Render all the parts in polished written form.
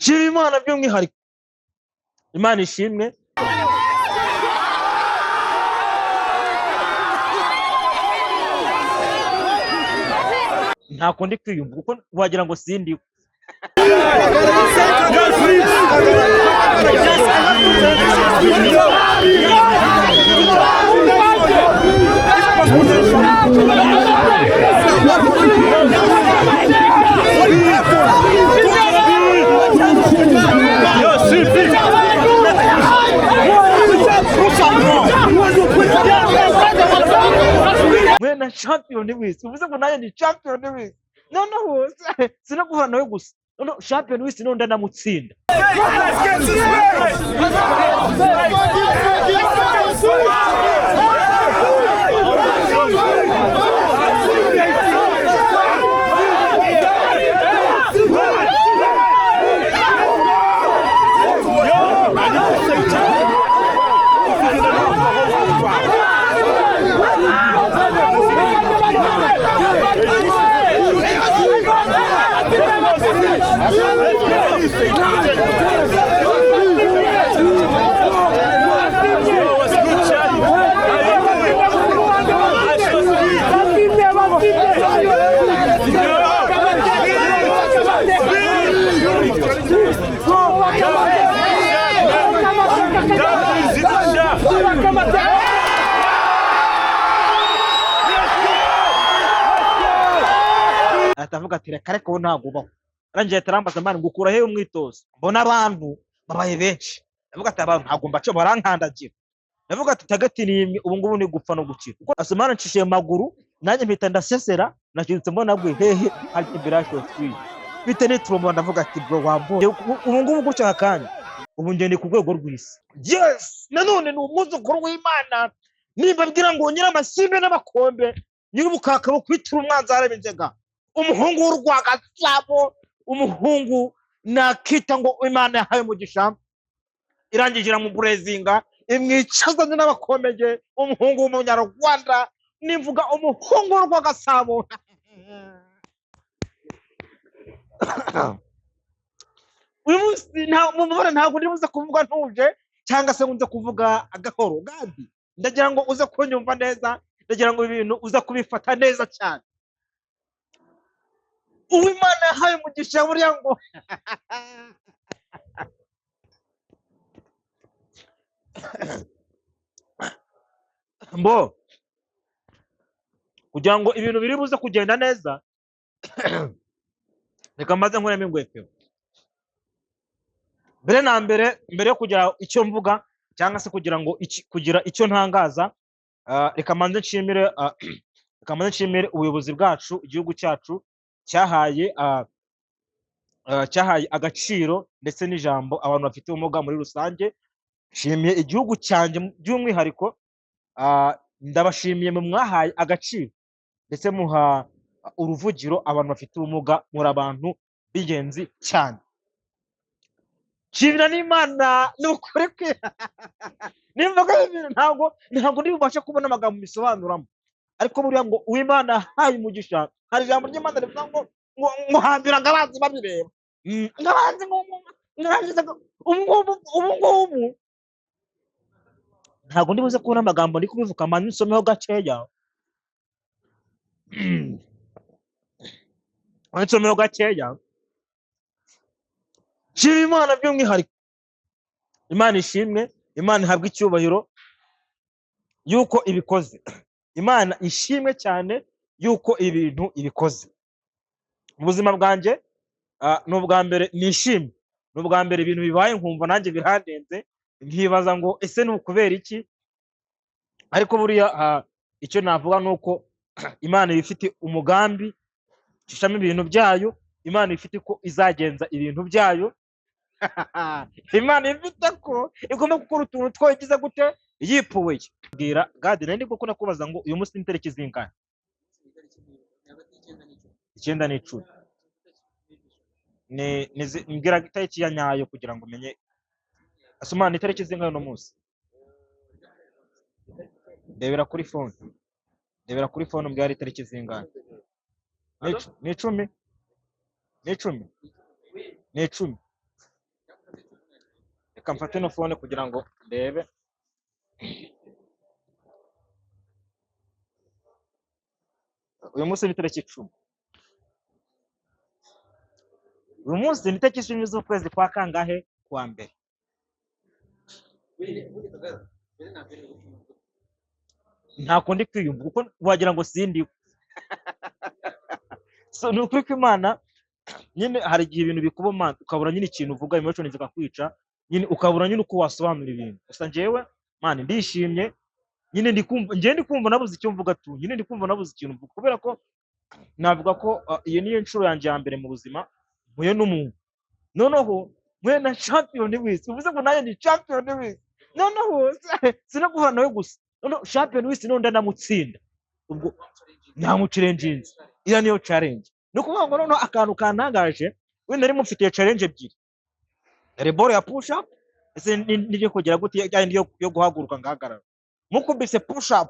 shima Imana by'umwihariko. Imana ishimwe. Nta kundi kwiyumva kuko wagira ngo sindi mwena champion w'isi uvuze ngo naye ni champion w'isi noneho sinaguhura nawe gusa no champion w'isi no ndanamutsinda. Atavuga ati reka reka ntago ubaho arangiye tarambaza Imana ngo ukura he umwitozo mbona abantu babaye benshi. Ndavuga ati abantu ntago mbaco barankandagira. Ndavuga ati tagati nimwe ubu ngubu ni gupfa no gukira kuko asomana ncishiye maguru nanjye mpita ndasesera nakirutse mbona gwe hehe hari ibirasho twi bite ni turumba. Ndavuga ati bro wambo ubu ngubu gutya akanya ubu ngende ku rwego rw'isi. Yes nanone ni umuzukuru w'Imana nimba bwira ngo nyira amasimbe n'abakombe nyirubukaka bo kwitura umwanzara b'inzega umuhungu w'urwagasabo umuhungu nakita ngo Imana yahaye umugisha irangijira mu burezinga imwicazanye n'abakomeje umuhungu w'umunyarwanda nimvuga umuhungu w'urwagasabo. Uyu munsi ntabwo ndibuze kuvuga ntuje cyangwa se nkunze kuvuga agahoro gadi ndagira ngo uze kunyumva neza ndagira ngo ibintu uza kubifata neza cyane. Uwimana yahaye umugisha buriya ngo mbo kugira ngo ibintu biri buze kugenda neza reka maze nkuremo ingwepero mbere yo kugira icyo mvuga cyangwa se kugira ngo kugira icyo ntangaza reka manze nshimire ubuyobozi bwacu igihugu cyacu cyahaye agaciro ndetse n'ijambo abantu bafite ubumuga muri rusange. Nshimiye igihugu cyanjye by'umwihariko ndabashimiye mu mwahaye agaciro ndetse muha uruvugiro abantu bafite ubumuga muri abantu b'ingenzi cyane. Nshimira n'Imana n'ukuri kwe nimvuga ibintu ntabwo ndibubashe kubona amagambo bisobanuramo ariko buriya ngo Uwimana yahaye umugisha hari ijambo ry'Imana rivuga ngo hambira ngabanzi babireba ngabanzi ubu ntabwo ndibuze kubona amagambo ndi kubivuga amanye nsomeho gakeya shima Imana by'umwihariko. Imana ishimwe Imana ihabwa icyubahiro yuko ibikoze. Imana ishimwe cyane yuko ibintu ibikoze mu buzima bwanjye. N'ubwa mbere nishimye n'ubwa mbere ibintu bibaye nkumva nanjye birandenze nkibaza ngo ese ni ukubera iki ariko buriya icyo navuga nuko Imana ifite umugambi ishami ibintu byayo. Imana ifite ko izagenza ibintu byayo. Imana ifite ko igomba gukora utuntu twagize gute yipuwe. Bwira gadi nandi kuko nakubaza ngo uyu munsi nitereke zingana 9 n'icumi mbwira itariki ya nyayo kugira ngo umenye asomana itariki zingana no munsi. Ndebera kuri phone mbwira itariki zingana ni 10 reka mfate no phone kugira ngo ndebe. Uyu munsi ni tariki 10. Uyu munsi ni tariki 10 z'ukwezi kwa kangahe? Kwa mbere. Ntako ndi kwiyumva kuko wagira ngo sindi. So ni ukuri ko Imana nyine hari igihe ibintu bikuboma ukabura nyine ikintu uvuga emotion zikakwica, nyine ukabura nyine uko wasobanura ibintu. Gusa njyewe man ndishimye, nyine ndi kumva nabuze icyo mvuga tu, nyine ndi kumva nabuze ikintu mvuga kubera ko navuga ko iyo niyo nshuro yanjye ya mbere mu buzima mpuye n'umuntu, noneho mpuye na champion w'isi. Uvuze ngo nayo ni champion w'isi, noneho sino guhura nawe gusa, noneho champion w'isi none ndamutsinda, ubwo namuchallenge. Iriya niyo challenge. Ni ukuvuga ngo noneho akantu kantangaje, we nari mufitiye challenge ebyiri, reboro ya push up ese niryo kugera gute cyane yo guhaguruka ngahagarara, mukubise push up,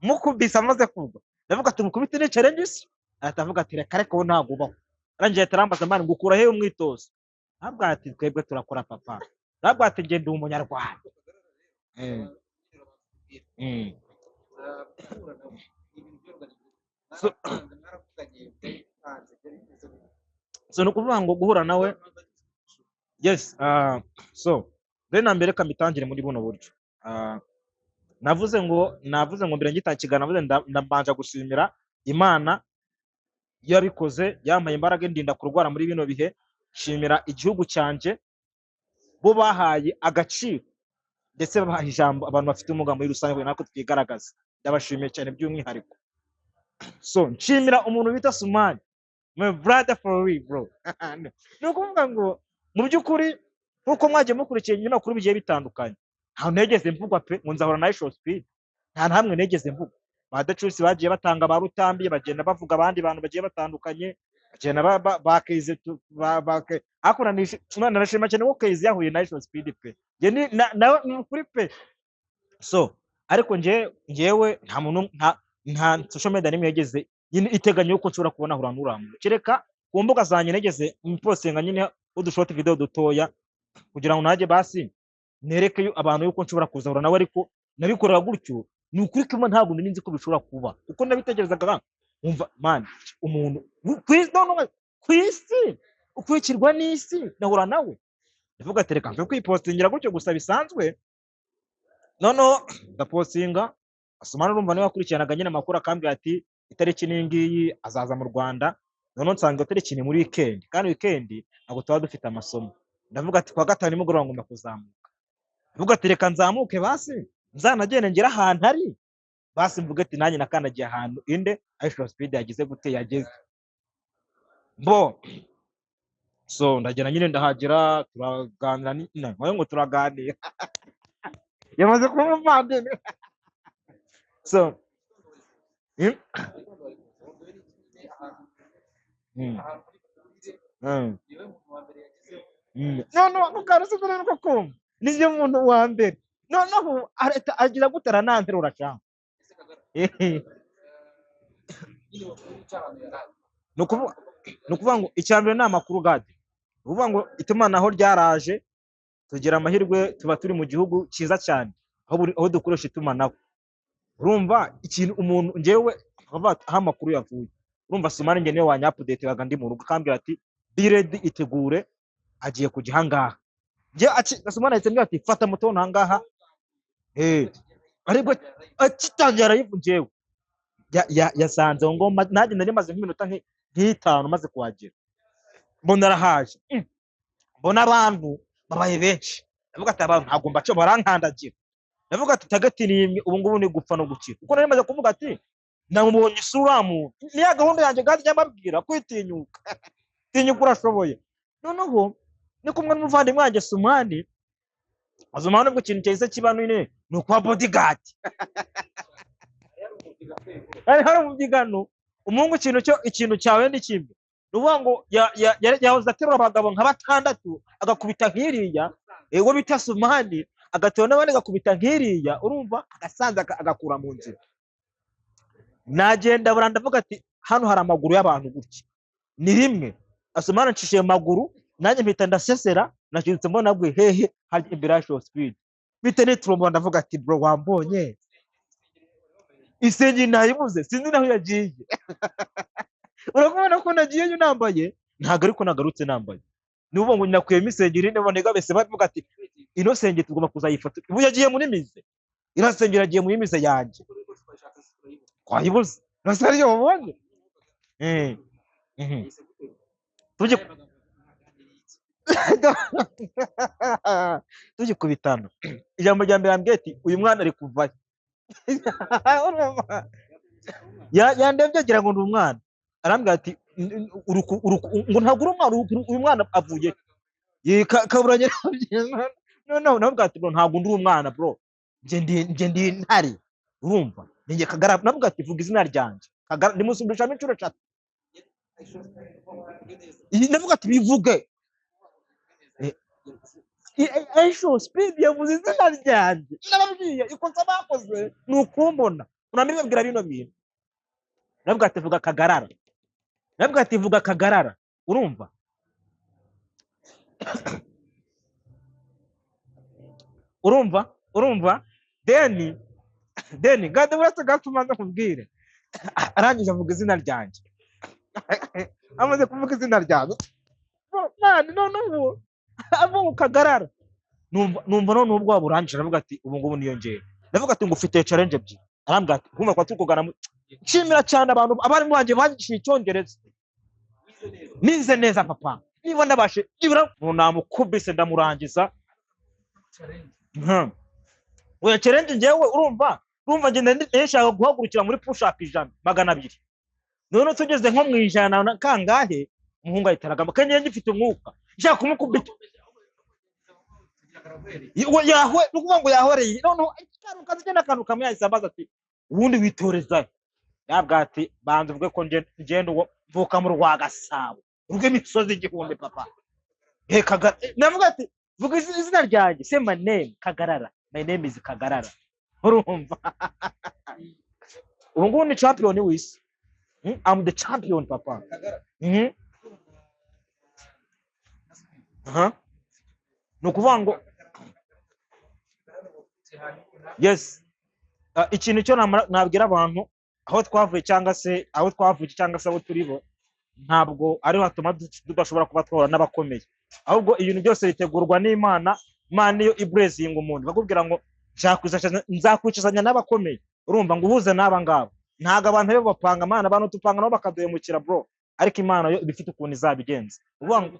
mukubise amaze kugwa, ndavuga ati mukubite ne challenges, atavuga ati reka reka ntago ubaho. Arangiye tarambaza mani ngukura he umwitozo, ntabwo ati twebwe turakora papa, ntabwo ati nge ndi umunyarwanda. So no kuvuga ngo guhura nawe, yes. So rero na mbere kamitangire muri buno buryo. Navuze ngo mbere ngitangikana, navuze ndabanja gushimira Imana yabikoze, yampaye imbaraga ndinda kurwara muri bino bihe. Shimira igihugu cyanje, bo bahaye agaciro ndetse bahaye ijambo abantu bafite umuga muri rusange nako twigaragaza. Ndabashimiye cyane by'umwihariko. So nshimira umuntu bita Sumani, my brother for real bro. No kuvuga ngo mu by'ukuri nkuko mwagiye mukurikiye nyina kuri bigiye bitandukanye, nta negeze mvugwa pe ngo nzahora na Show Speed, nta hamwe negeze mvugwa. Badacurusi bagiye batanga ba Rutambi, bagenda bavuga abandi bantu bagiye batandukanye, bagenda bakeze akuranisha. Imana narashima cyane ko keze yahuye na Show Speed pe, nge nawe kuri pe. So ariko ngewe nta muntu nta social media nimwe yegeze nyine iteganya uko nshobora kubona huranuramu, kereka ku mbuga zanye negeze mpostinga nyine udushort video dutoya kugira ngo naje basi nereke abantu yuko nshobora kuzahura nawe, ariko nabikorera gutyo ni ukuri ko ntabwo nzi ko bishobora kuba, uko nabitegerezaga umva man umuntu kwisi ukwikirwa n'isi nahura nawe, ndavuga ati reka mve kwipostingira gutyo gusa bisanzwe. Noneho ndapostinga, Asumana urumva niwe wakurikiranaga nyine amakuru akambwira ati itariki n'ingiyi azaza mu Rwanda. Noneho nsanga itariki ni muri weekend, kandi weekend ntabwo tuba dufite amasomo. Ndavuga ati kwa gatanu nimugoroba ngomba kuzamuka, ndavuga ati reka nzamuke basi nzanagende ngera ahantu ari basi mvuga ati nanjye nakanagiye ahantu inde Show Speed yagize gute yageze bo. So ndagera nyine ndahagera, turaganira nawe ngo turaganira yamaze kuba umuvandimwe. So no nukaruse rero ko kumva niyo muntu wa mbere, noneho agira gutara nanterura cyane. Nukuvuga ngo icyambere ni amakuru gade, uvuga ngo itumanaho ryaraje, tugira amahirwe tuba turi mu gihugu cyiza cyane aho dukoresha itumanaho. Urumva ikintu umuntu ngewe aho amakuru yavuye, urumva Sumani nge niwe wanya update yaga ndi mu rugo, kambira ati be ready itegure agiye kujya hangaha. Nge Sumani ahise mbwira ati fata moto hangaha, ariko akitangira yivu ngewe yasanze ngo nanjye nari maze nk'iminota nk'itanu maze kuhagera, mbona arahaje, mbona abantu babaye benshi, ndavuga ati abantu ntabwo mbaco barankandagira, ndavuga ati tagati nimwe ubu ngubu ni gupfa no gukira. Uko nari maze kuvuga ati namubonye isura mu ni ya gahunda yanjye gadi nyamabwira kwitinyuka, tinyuka urashoboye. Noneho ni kumwe n'umuvandimwe wanjye Sumani, azumana ubwo ikintu cyahise kiba ni ukuba bodyguard. Hari umubyigano umungu ikintu cyawe ni kimwe, nuvuga ngo yahoze aterura abagabo nka 6 agakubita nkiriya, ego bita Sumani agatona n'abandi agakubita nkiriya, urumva agasanza agakura mu nzira. Nagenda buranda avuga ati hano hari amaguru y'abantu gutya, ni rimwe Asumana ncishiye amaguru nanjye mpita ndasesera nashyitse mbona bwe hehe hari Ibirasho Speed bite nitromba ndavuga ati bro wambonye isengeri nayibuze sinzi naho yagiye urabona ko nagiyeyo nambaye ntago ariko nagarutse nambaye nubu ngo nakuyemo isengeri none gabese bavuga ati ino sengeri tugomba kuzayifata ubu yagiye muri mize irasengera agiye muri mize yanjye twayibuze nasari yo mubonye eh tujye tujye kubitano ijambo rya mbere ambwiye ati uyu mwana ari kuvayo yandebye agira ngo ndi umwana arambwira ati ngo ntabwo uri umwana uyu mwana avuye kaburanye no nabwo ati bro ntabwo ndi umwana bro nje ndi intare urumva ninjye Kagara nabwo ati vuga izina ryanjye Kagara ndimusumbisha inshuro 3 nabwo ati bivuge Aisho Speed yavuze izina ryanjye nababwiye ikosa bakoze nukumbona unanibabwira bino bintu nabwo ati vuga Kagarara nabwo ati vuga Kagarara urumva urumva Deni gade uretse gatumanza kubwire arangije avuga izina ryanjye amaze kuvuga izina ryanjye man no avuga Kagarara numva none ubwo waburangije aravuga ati ubu ngubu niyongeye ndavuga ati ngufite challenge ebyiri arambwira ati kumva kwa tukugana nshimira cyane abantu abari mu banjye bagishiye icyongereza nize neza papa niba ndabashe ibura namukubise ndamurangiza oya challenge ngewe urumva ngenda ndeshaka guhagurukira muri push up 200 none tugeze nko mu ijana kangahe umuhungu ayitaragamba kandi ngifite umwuka nshaka kumukubita yahwe nukuvuga ngo yahoreye none ikaruka zigenda kantu kamwe yayisambaza ati ubundi witoreza yabwa ati banze uvuge ko ngenda uwo mvuka mu Rwagasabo uruge imisozi igihumbi papa Kagara navuga ati vuga izina ryanjye say my name Kagarara my name is Kagarara urumva ubu ngubu ni champion w'isi I'm the champion papa nukuvuga ngo yes ikintu cyo nabwira abantu aho twavuye cyangwa se abo turibo ntabwo ari hatuma tudashobora kuba twora n'abakomeye ahubwo ibintu byose bitegurwa n'Imana niyo iblessing umuntu bakubwira ngo nzakwicizanya n'abakomeye urumva ngo uhuze n'aba ngabo ntago abantu be bapanga Imana abantu tupanga nabo bakaduhemukira bro ariko Imana yo ibifite ukuntu izabigenza uvuga ngo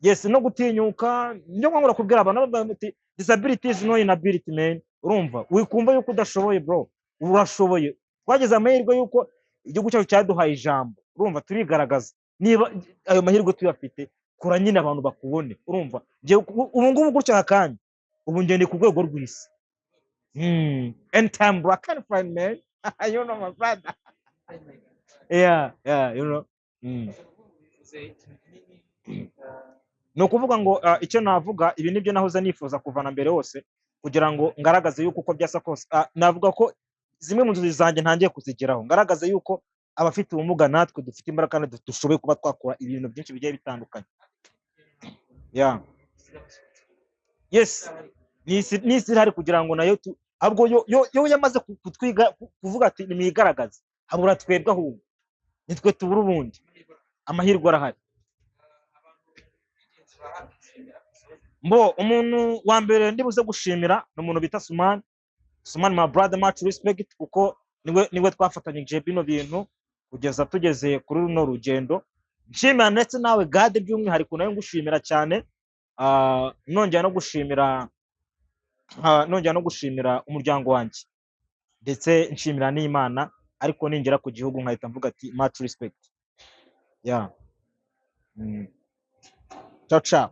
yes no gutinyuka nyo ngora kubwira abantu bati disability is no inability man urumva wikumva yuko udashoboye bro urashoboye twageze amahirwe yuko igihugu cyacu cyaduhaye ijambo urumva turigaragaza niba ayo mahirwe tuyafite kura nyine abantu bakubone urumva ubu ngubu gutya kandi ubu ngende ku rwego rw'isi and time bro I can't find man you know my brother yeah you know no kuvuga ngo icyo navuga ibi nibyo nahoze nifuza kuvana mbere hose kugira ngo ngaragaze yuko uko byasa kose navuga ko zimwe mu nzozi zanjye ntangiye kuzigeraho ngaragaze yuko abafite ubumuga natwe dufite imbaraga kandi dushoboye kuba twakora ibintu byinshi bigiye bitandukanye yeah yes nisi hari kugira ngo nayo ahubwo yo yamaze kutwiga kuvuga ati nimwigaragaze habura twebwe ahubwo nitwe tubura ubundi amahirwe arahari mbo umuntu wa mbere ndibuze gushimira n'umuntu bita Suman my brother much respect kuko niwe twafatanyije bino bintu kugeza tugeze kuri runo rugendo nshimira ndetse nawe gade by'umwihariko nayo ngushimira cyane nongera no gushimira umuryango wanjye ndetse nshimira n'Imana ariko ningera ku gihugu nkahita mvuga ati much respect yeah ciao ciao